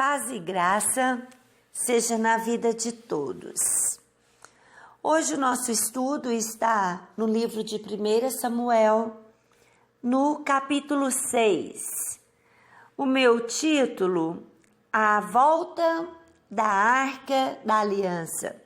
Paz e graça seja na vida de todos. Hoje o nosso estudo está no livro de 1 Samuel, no capítulo 6. O meu título, A Volta da Arca da Aliança.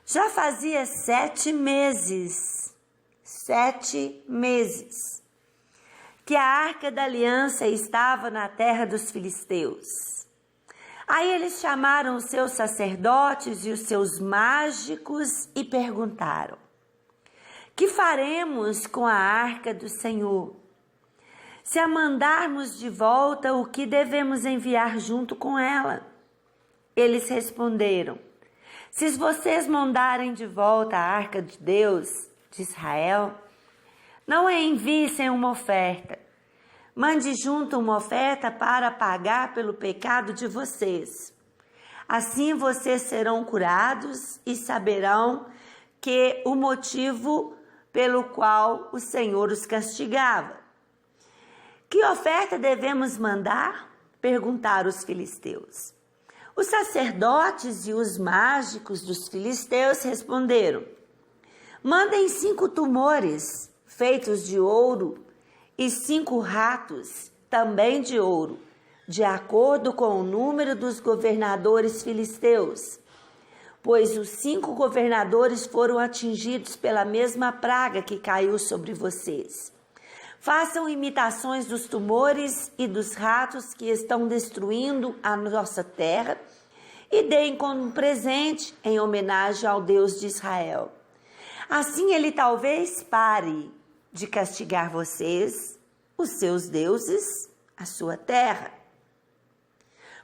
Já fazia 7 meses que a Arca da Aliança estava na terra dos filisteus. Aí eles chamaram os seus sacerdotes e os seus mágicos e perguntaram: que faremos com a Arca do Senhor? Se a mandarmos de volta, o que devemos enviar junto com ela? Eles responderam: se vocês mandarem de volta a Arca de Deus de Israel, não a envie sem uma oferta. Mande junto uma oferta para pagar pelo pecado de vocês. Assim vocês serão curados e saberão que o motivo pelo qual o Senhor os castigava. Que oferta devemos mandar? Perguntaram os filisteus. Os sacerdotes e os mágicos dos filisteus responderam: mandem 5 tumores feitos de ouro e 5 ratos também de ouro, de acordo com o número dos governadores filisteus, pois os 5 governadores foram atingidos pela mesma praga que caiu sobre vocês. Façam imitações dos tumores e dos ratos que estão destruindo a nossa terra e deem como presente em homenagem ao Deus de Israel. Assim ele talvez pare de castigar vocês, os seus deuses, a sua terra.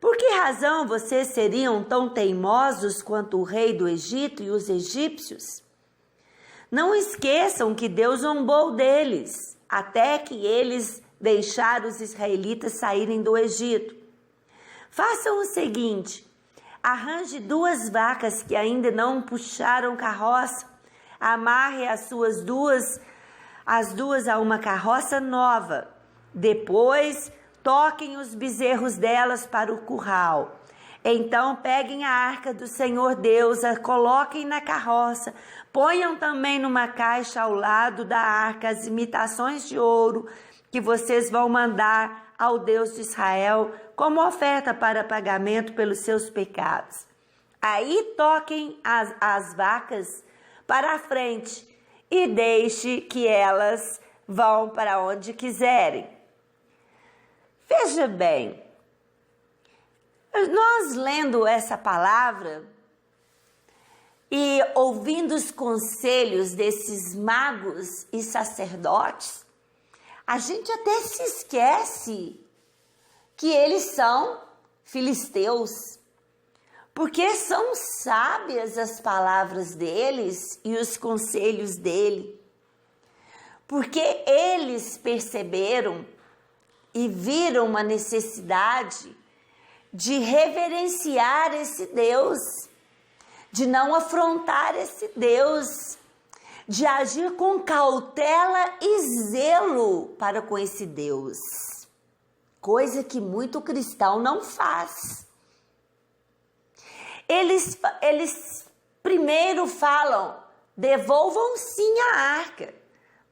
Por que razão vocês seriam tão teimosos quanto o rei do Egito e os egípcios? Não esqueçam que Deus zombou deles, até que eles deixaram os israelitas saírem do Egito. Façam o seguinte: arranje 2 vacas que ainda não puxaram carroça, amarre as duas a uma carroça nova. Depois, toquem os bezerros delas para o curral. Então, peguem a arca do Senhor Deus, a coloquem na carroça. Ponham também numa caixa ao lado da arca as imitações de ouro que vocês vão mandar ao Deus de Israel como oferta para pagamento pelos seus pecados. Aí toquem as vacas para a frente e deixe que elas vão para onde quiserem. Veja bem, nós lendo essa palavra e ouvindo os conselhos desses magos e sacerdotes, a gente até se esquece que eles são filisteus, porque são sábias as palavras deles e os conselhos dele, porque eles perceberam e viram uma necessidade de reverenciar esse Deus, de não afrontar esse Deus, de agir com cautela e zelo para com esse Deus, coisa que muito cristão não faz. Eles primeiro falam: devolvam sim a arca,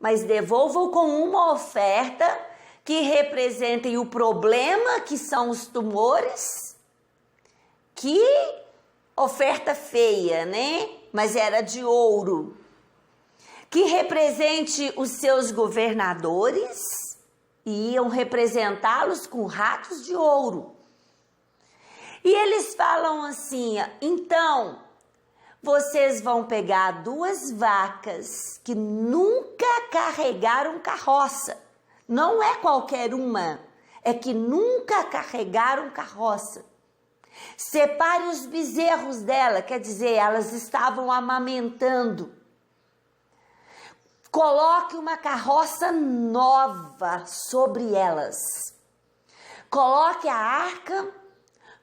mas devolvam com uma oferta que representem o problema que são os tumores. Que oferta feia, né? Mas era de ouro. Que represente os seus governadores e iam representá-los com ratos de ouro. E eles falam assim: então, vocês vão pegar 2 vacas que nunca carregaram carroça. Não é qualquer uma, é que nunca carregaram carroça. Separe os bezerros dela, quer dizer, elas estavam amamentando. Coloque uma carroça nova sobre elas. Coloque a arca,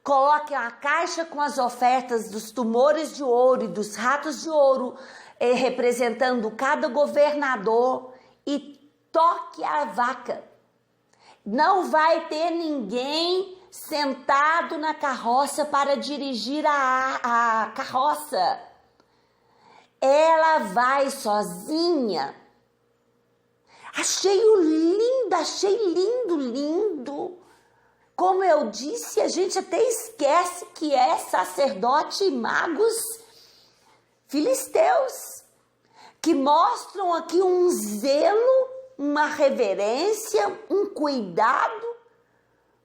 coloque a caixa com as ofertas dos tumores de ouro e dos ratos de ouro, representando cada governador, e toque a vaca. Não vai ter ninguém sentado na carroça para dirigir a carroça. Ela vai sozinha. Achei lindo. Como eu disse, a gente até esquece que é sacerdote e magos filisteus, que mostram aqui um zelo, uma reverência, um cuidado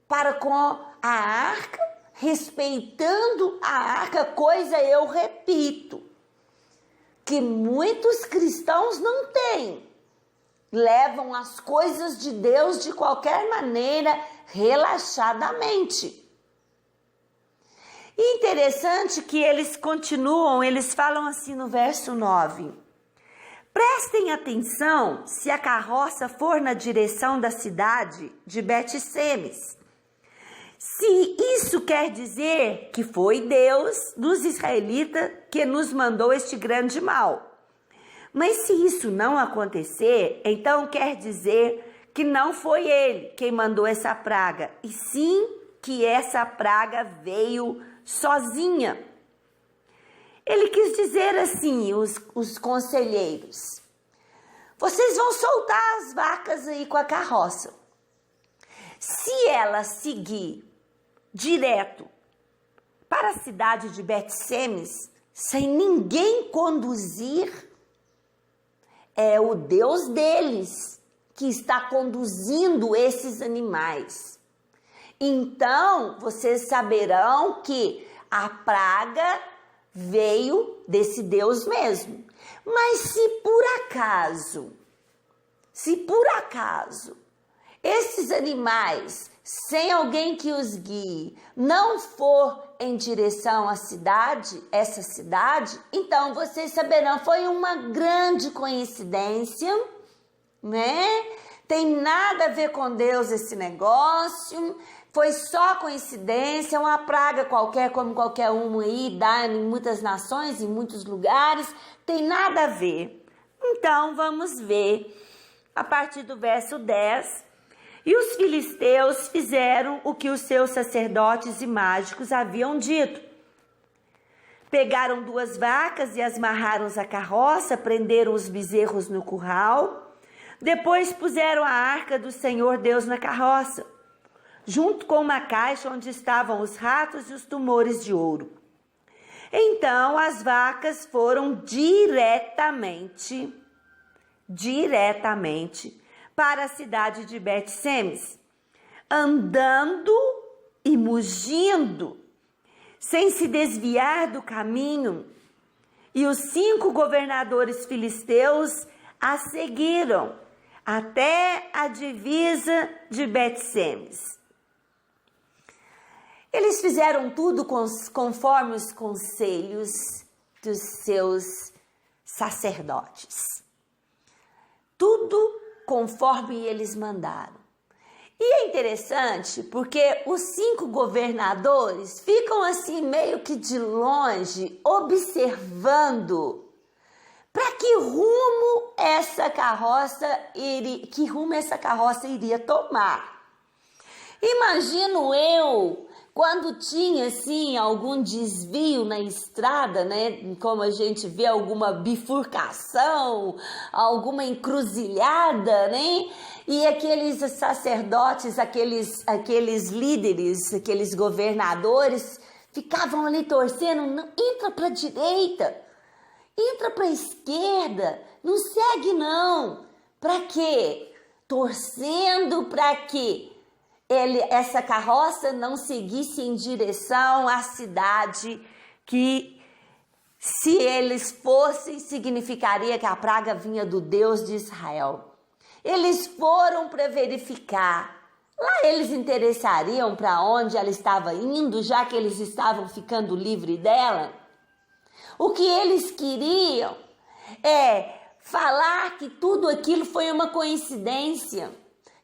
para com a arca, respeitando a arca, coisa, eu repito, que muitos cristãos não têm. Levam as coisas de Deus de qualquer maneira, relaxadamente. E interessante que eles continuam, eles falam assim no verso 9. Prestem atenção se a carroça for na direção da cidade de Bet-Semes. Se isso quer dizer que foi Deus dos israelitas que nos mandou este grande mal. Mas se isso não acontecer, então quer dizer que não foi ele quem mandou essa praga, e sim que essa praga veio sozinha. Ele quis dizer assim, os conselheiros: vocês vão soltar as vacas aí com a carroça. Se ela seguir direto para a cidade de Bet-Semes, sem ninguém conduzir, é o Deus deles que está conduzindo esses animais. Então, vocês saberão que a praga veio desse Deus mesmo. Mas se por acaso, esses animais, sem alguém que os guie, não for em direção à cidade, essa cidade, então vocês saberão, foi uma grande coincidência, né? Tem nada a ver com Deus esse negócio, foi só coincidência, uma praga qualquer, como qualquer uma aí, dá em muitas nações, em muitos lugares, tem nada a ver. Então vamos ver, a partir do verso 10, e os filisteus fizeram o que os seus sacerdotes e mágicos haviam dito. Pegaram 2 vacas e as amarraram à carroça, prenderam os bezerros no curral. Depois puseram a arca do Senhor Deus na carroça, junto com uma caixa onde estavam os ratos e os tumores de ouro. Então as vacas foram diretamente para a cidade de Bet-Semes, andando e mugindo, sem se desviar do caminho. E os 5 governadores filisteus a seguiram até a divisa de Bet-Semes. Eles fizeram tudo conforme os conselhos dos seus sacerdotes. Tudo conforme eles mandaram. E é interessante porque os 5 governadores ficam assim meio que de longe, observando para que rumo essa carroça iria tomar. Imagino eu, quando tinha assim algum desvio na estrada, né, como a gente vê alguma bifurcação, alguma encruzilhada, né, e aqueles sacerdotes, aqueles líderes, aqueles governadores ficavam ali torcendo, não, entra para a direita, entra para a esquerda, não segue não. Para quê? Torcendo para que essa carroça não seguisse em direção à cidade, que se eles fossem, significaria que a praga vinha do Deus de Israel. Eles foram para verificar. Lá eles interessariam para onde ela estava indo, já que eles estavam ficando livres dela. O que eles queriam é falar que tudo aquilo foi uma coincidência,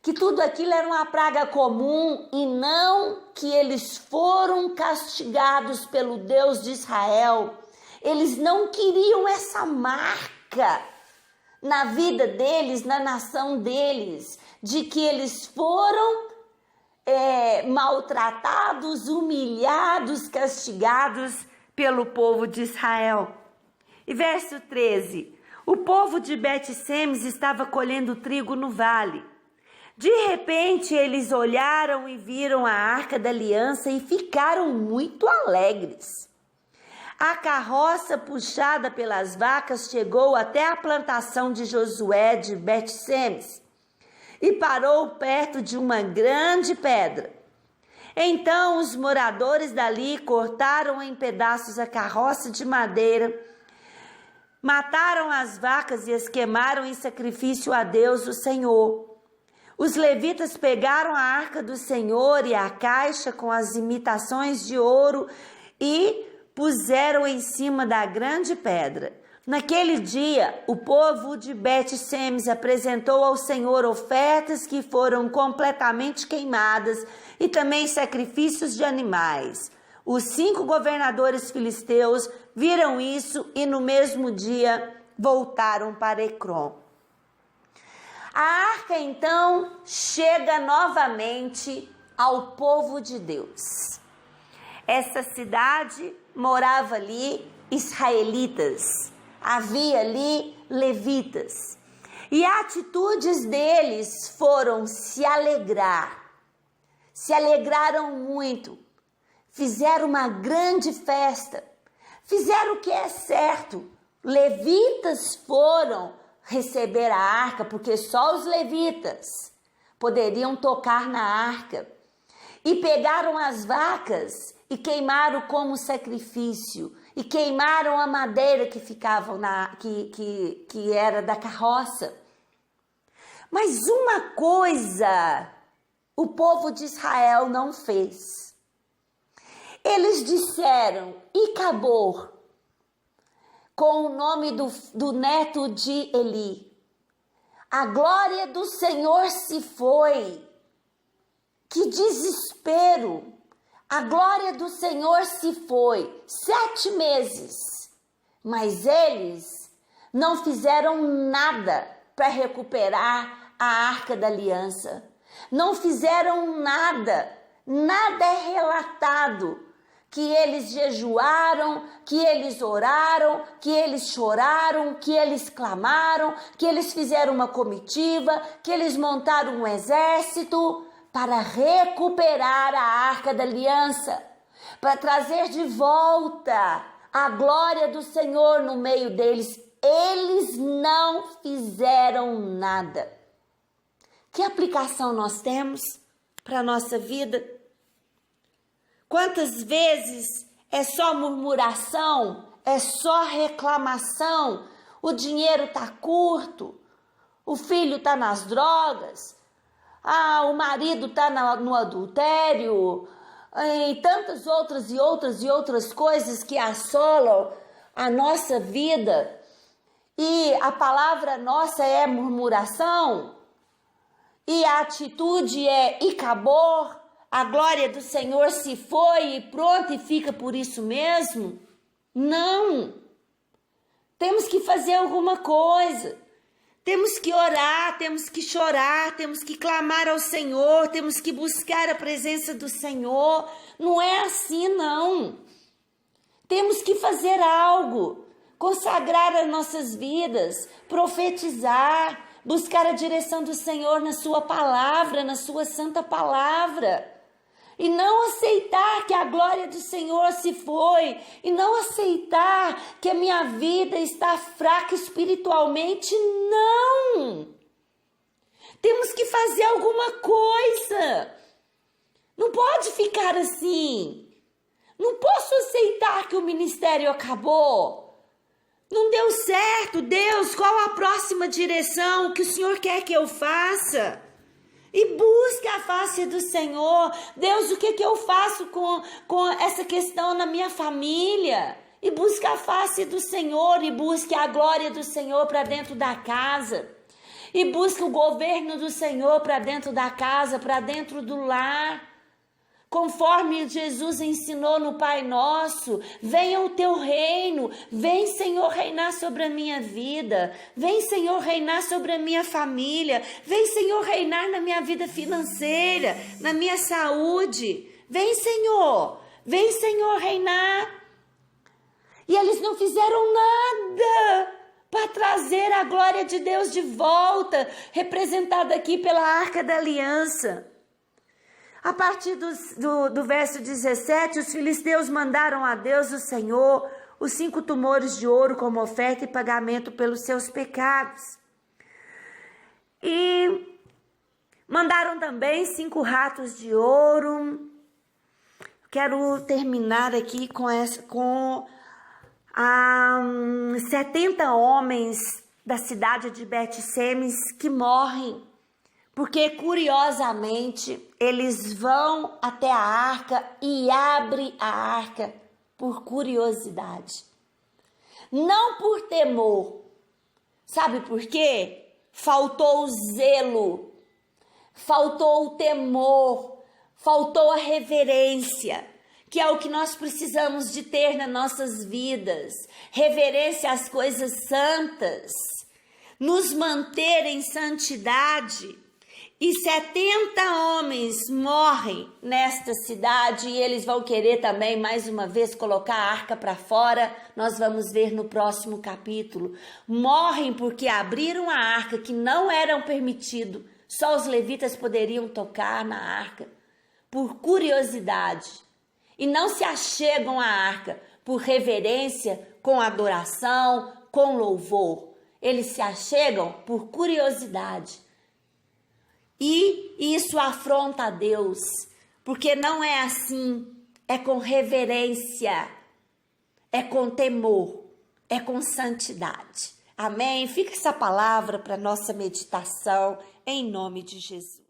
que tudo aquilo era uma praga comum e não que eles foram castigados pelo Deus de Israel. Eles não queriam essa marca na vida deles, na nação deles, de que eles foram maltratados, humilhados, castigados pelo povo de Israel. E verso 13: o povo de Bet-Semes estava colhendo trigo no vale. De repente eles olharam e viram a Arca da Aliança e ficaram muito alegres. A carroça puxada pelas vacas chegou até a plantação de Josué de Bet-Semes e parou perto de uma grande pedra. Então os moradores dali cortaram em pedaços a carroça de madeira, mataram as vacas e as queimaram em sacrifício a Deus, o Senhor. Os levitas pegaram a arca do Senhor e a caixa com as imitações de ouro e puseram em cima da grande pedra. Naquele dia, o povo de Bet-Semes apresentou ao Senhor ofertas que foram completamente queimadas e também sacrifícios de animais. Os 5 governadores filisteus viram isso e no mesmo dia voltaram para Ecrom. A arca então chega novamente ao povo de Deus. Essa cidade morava ali israelitas, havia ali levitas. E atitudes deles foram se alegrar. Se alegraram muito. Fizeram uma grande festa. Fizeram o que é certo. Levitas foram receber a arca, porque só os levitas poderiam tocar na arca. E pegaram as vacas e queimaram como sacrifício. E queimaram a madeira que ficava que era da carroça. Mas uma coisa o povo de Israel não fez. Eles disseram Icabor, com o nome do neto de Eli. A glória do Senhor se foi. Que desespero! A glória do Senhor se foi. 7 meses. Mas eles não fizeram nada para recuperar a Arca da Aliança. Não fizeram nada. Nada é relatado. Que eles jejuaram, que eles oraram, que eles choraram, que eles clamaram, que eles fizeram uma comitiva, que eles montaram um exército para recuperar a Arca da Aliança, para trazer de volta a glória do Senhor no meio deles. Eles não fizeram nada. Que aplicação nós temos para a nossa vida? Quantas vezes é só murmuração, é só reclamação, o dinheiro está curto, o filho está nas drogas, o marido está no adultério, e tantas outras coisas que assolam a nossa vida, e a palavra nossa é murmuração, e a atitude é Icabor. A glória do Senhor se foi e pronto, e fica por isso mesmo? Não. Temos que fazer alguma coisa. Temos que orar, temos que chorar, temos que clamar ao Senhor, temos que buscar a presença do Senhor. Não é assim, não. Temos que fazer algo, consagrar as nossas vidas, profetizar, buscar a direção do Senhor na sua palavra, na sua santa palavra. E não aceitar que a glória do Senhor se foi. E não aceitar que a minha vida está fraca espiritualmente. Não! Temos que fazer alguma coisa. Não pode ficar assim. Não posso aceitar que o ministério acabou. Não deu certo. Deus, qual a próxima direção? O que o Senhor quer que eu faça? E busque a face do Senhor. Deus, o que eu faço com essa questão na minha família? E busque a face do Senhor, e busque a glória do Senhor para dentro da casa. E busque o governo do Senhor para dentro da casa, para dentro do lar. conforme Jesus ensinou no Pai Nosso. Venha o teu reino, vem, Senhor, reinar sobre a minha vida, vem, Senhor, reinar sobre a minha família, vem, Senhor, reinar na minha vida financeira, na minha saúde, vem, Senhor reinar. E eles não fizeram nada para trazer a glória de Deus de volta, representada aqui pela Arca da Aliança. A partir do verso 17, os filisteus mandaram a Deus, o Senhor, os 5 tumores de ouro como oferta e pagamento pelos seus pecados. E mandaram também 5 ratos de ouro. Quero terminar aqui com 70 homens da cidade de Bet-Semes que morrem, porque curiosamente eles vão até a arca e abrem a arca por curiosidade, não por temor. Sabe por quê? Faltou o zelo, faltou o temor, faltou a reverência, que é o que nós precisamos de ter nas nossas vidas. Reverência às coisas santas, nos manter em santidade. E 70 homens morrem nesta cidade e eles vão querer também, mais uma vez, colocar a arca para fora. Nós vamos ver no próximo capítulo. Morrem porque abriram a arca, que não eram permitido. Só os levitas poderiam tocar na arca, por curiosidade. E não se achegam à arca por reverência, com adoração, com louvor. Eles se achegam por curiosidade. E isso afronta a Deus, porque não é assim, é com reverência, é com temor, é com santidade. Amém? Fica essa palavra para nossa meditação, em nome de Jesus.